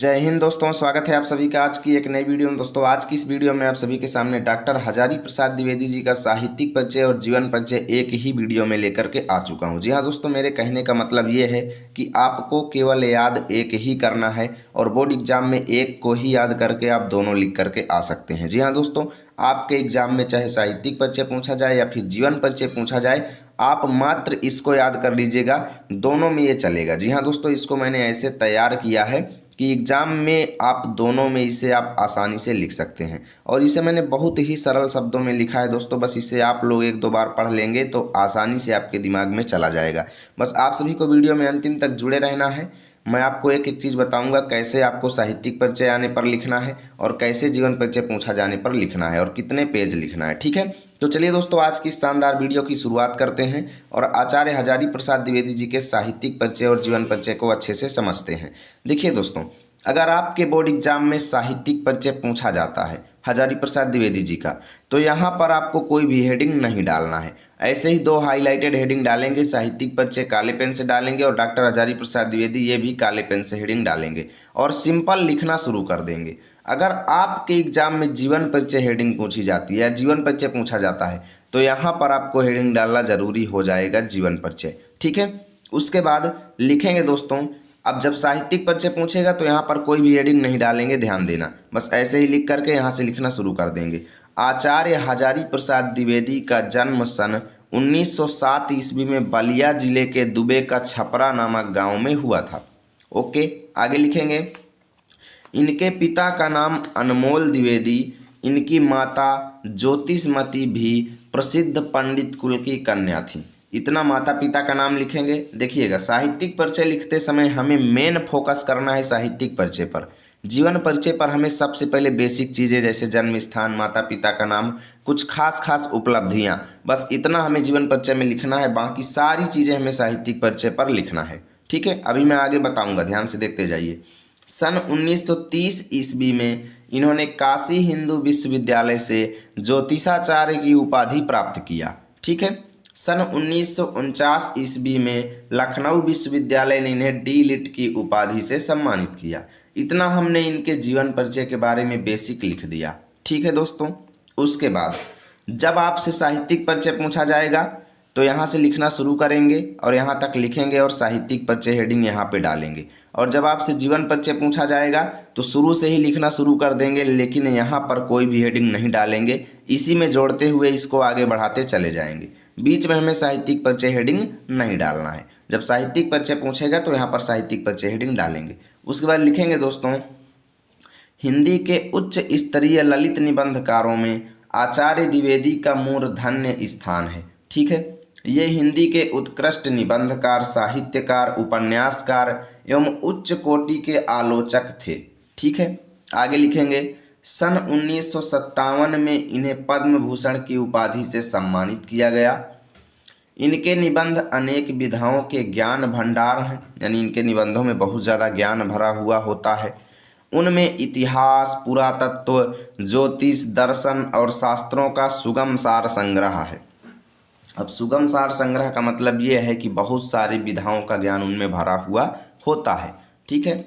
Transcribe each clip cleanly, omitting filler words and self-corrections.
जय हिंद दोस्तों, स्वागत है आप सभी का आज की एक नई वीडियो में। दोस्तों आज की इस वीडियो में आप सभी के सामने डॉक्टर हजारी प्रसाद द्विवेदी जी का साहित्यिक परिचय और जीवन परिचय एक ही वीडियो में लेकर के आ चुका हूं। जी हां दोस्तों, मेरे कहने का मतलब ये है कि आपको केवल याद एक ही करना है और बोर्ड एग्जाम में एक को ही याद करके आप दोनों लिख करके आ सकते हैं। जी हाँ दोस्तों, आपके एग्जाम में चाहे साहित्यिक परिचय पूछा जाए या फिर जीवन परिचय पूछा जाए, आप मात्र इसको याद कर लीजिएगा, दोनों में ये चलेगा। जी हाँ दोस्तों, इसको मैंने ऐसे तैयार किया है कि एग्ज़ाम में आप दोनों में इसे आप आसानी से लिख सकते हैं और इसे मैंने बहुत ही सरल शब्दों में लिखा है दोस्तों। बस इसे आप लोग एक दो बार पढ़ लेंगे तो आसानी से आपके दिमाग में चला जाएगा। बस आप सभी को वीडियो में अंतिम तक जुड़े रहना है। मैं आपको एक एक चीज़ बताऊंगा, कैसे आपको साहित्यिक परिचय आने पर लिखना है और कैसे जीवन परिचय पूछा जाने पर लिखना है और कितने पेज लिखना है। ठीक है, तो चलिए दोस्तों आज की शानदार वीडियो की शुरुआत करते हैं और आचार्य हजारी प्रसाद द्विवेदी जी के साहित्यिक परिचय और जीवन परिचय को अच्छे से समझते हैं। देखिए दोस्तों, अगर आपके बोर्ड एग्जाम में साहित्यिक परिचय पूछा जाता है हजारी प्रसाद द्विवेदी जी का, तो यहाँ पर आपको कोई भी हेडिंग नहीं डालना है। ऐसे ही दो हाईलाइटेड हेडिंग डालेंगे, साहित्यिक परिचय काले पेन से डालेंगे और डॉक्टर हजारी प्रसाद द्विवेदी ये भी काले पेन से हेडिंग डालेंगे और सिंपल लिखना शुरू कर देंगे। अगर आपके एग्जाम में जीवन परिचय हेडिंग पूछी जाती है या जीवन परिचय पूछा जाता है तो यहाँ पर आपको हेडिंग डालना जरूरी हो जाएगा, जीवन परिचय। ठीक है, उसके बाद लिखेंगे दोस्तों। अब जब साहित्यिक परिचय पूछेगा तो यहाँ पर कोई भी हेडिंग नहीं डालेंगे, ध्यान देना। बस ऐसे ही लिख करके यहाँ से लिखना शुरू कर देंगे। आचार्य हजारी प्रसाद द्विवेदी का जन्म सन 1907 ईस्वी में बलिया जिले के दुबे का छपरा नामक गांव में हुआ था। ओके, आगे लिखेंगे। इनके पिता का नाम अनमोल द्विवेदी, इनकी माता ज्योतिषमती भी प्रसिद्ध पंडित कुल की कन्या थी। इतना माता पिता का नाम लिखेंगे। देखिएगा, साहित्यिक परिचय लिखते समय हमें मेन फोकस करना है साहित्यिक परिचय पर। जीवन परिचय पर हमें सबसे पहले बेसिक चीज़ें जैसे जन्म स्थान, माता पिता का नाम, कुछ खास खास उपलब्धियां, बस इतना हमें जीवन परिचय में लिखना है। बाकी सारी चीज़ें हमें साहित्यिक परिचय पर लिखना है। ठीक है, अभी मैं आगे बताऊंगा, ध्यान से देखते जाइए। सन 1930 ईस्वी में इन्होंने काशी हिंदू विश्वविद्यालय से ज्योतिषाचार्य की उपाधि प्राप्त किया। ठीक है, सन 1949 ईस्वी में लखनऊ विश्वविद्यालय ने इन्हें डी लिट की उपाधि से सम्मानित किया। इतना हमने इनके जीवन परिचय के बारे में बेसिक लिख दिया। ठीक है दोस्तों, उसके बाद जब आपसे साहित्यिक परिचय पूछा जाएगा तो यहाँ से लिखना शुरू करेंगे और यहाँ तक लिखेंगे और साहित्यिक परिचय हेडिंग यहाँ पे डालेंगे। और जब आपसे जीवन परिचय पूछा जाएगा तो शुरू से ही लिखना शुरू कर देंगे, लेकिन यहाँ पर कोई भी हेडिंग नहीं डालेंगे, इसी में जोड़ते हुए इसको आगे बढ़ाते चले जाएंगे। बीच में हमें साहित्यिक परिचय हेडिंग नहीं डालना है। जब साहित्यिक परिचय पूछेगा तो यहाँ पर साहित्यिक परिचय हेडिंग डालेंगे। उसके बाद लिखेंगे दोस्तों, हिंदी के उच्च स्तरीय ललित निबंधकारों में आचार्य द्विवेदी का मूर्धन्य स्थान है। ठीक है, ये हिंदी के उत्कृष्ट निबंधकार, साहित्यकार, उपन्यासकार एवं उच्च कोटि के आलोचक थे। ठीक है, आगे लिखेंगे। सन 1957 में इन्हें पद्म भूषण की उपाधि से सम्मानित किया गया। इनके निबंध अनेक विधाओं के ज्ञान भंडार हैं, यानी इनके निबंधों में बहुत ज़्यादा ज्ञान भरा हुआ होता है। उनमें इतिहास, पुरातत्व, ज्योतिष, दर्शन और शास्त्रों का सुगम सार संग्रह है। अब सुगम सार संग्रह का मतलब ये है कि बहुत सारी विधाओं का ज्ञान उनमें भरा हुआ होता है। ठीक है,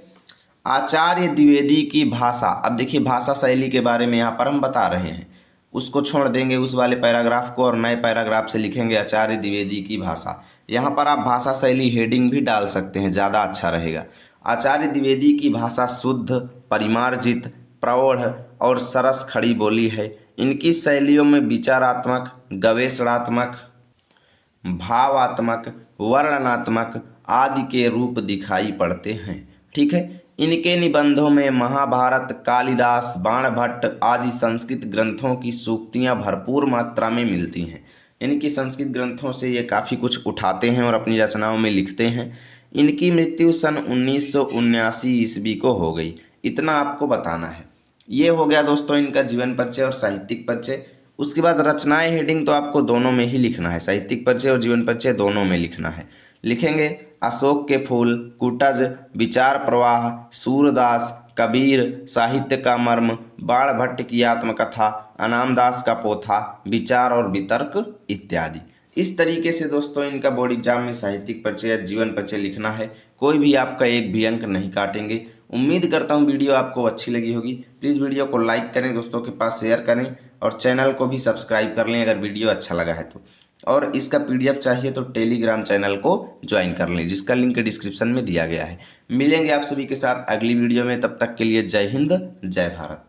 आचार्य द्विवेदी की भाषा। अब देखिए, भाषा शैली के बारे में यहाँ पर हम बता रहे हैं, उसको छोड़ देंगे उस वाले पैराग्राफ को और नए पैराग्राफ से लिखेंगे आचार्य द्विवेदी की भाषा। यहाँ पर आप भाषा शैली हेडिंग भी डाल सकते हैं, ज़्यादा अच्छा रहेगा। आचार्य द्विवेदी की भाषा शुद्ध, परिमार्जित, प्रौढ़ और सरस खड़ी बोली है। इनकी शैलियों में विचारात्मक, गवेषणात्मक, भावात्मक, वर्णनात्मक आदि के रूप दिखाई पड़ते हैं। ठीक है, इनके निबंधों में महाभारत, कालिदास, बाणभट्ट आदि संस्कृत ग्रंथों की सूक्तियाँ भरपूर मात्रा में मिलती हैं। इनकी संस्कृत ग्रंथों से ये काफ़ी कुछ उठाते हैं और अपनी रचनाओं में लिखते हैं। इनकी मृत्यु सन 1979 ईस्वी को हो गई। इतना आपको बताना है। ये हो गया दोस्तों इनका जीवन परिचय और साहित्यिक परिचय। उसके बाद रचनाएं हेडिंग तो आपको दोनों में ही लिखना है, साहित्यिक परिचय और जीवन परिचय दोनों में लिखना है। लिखेंगे अशोक के फूल, कुटज, विचार प्रवाह, सूरदास, कबीर, साहित्य का मर्म, बाणभट्ट की आत्मकथा, अनामदास का पोथा, विचार और वितर्क इत्यादि। इस तरीके से दोस्तों इनका बोर्ड एग्जाम में साहित्यिक परिचय या जीवन परिचय लिखना है। कोई भी आपका एक भी अंक नहीं काटेंगे। उम्मीद करता हूँ वीडियो आपको अच्छी लगी होगी। प्लीज़ वीडियो को लाइक करें, दोस्तों के पास शेयर करें और चैनल को भी सब्सक्राइब कर लें अगर वीडियो अच्छा लगा है तो। और इसका PDF चाहिए तो टेलीग्राम चैनल को ज्वाइन कर लें, जिसका लिंक डिस्क्रिप्शन में दिया गया है। मिलेंगे आप सभी के साथ अगली वीडियो में, तब तक के लिए जय हिंद, जय भारत।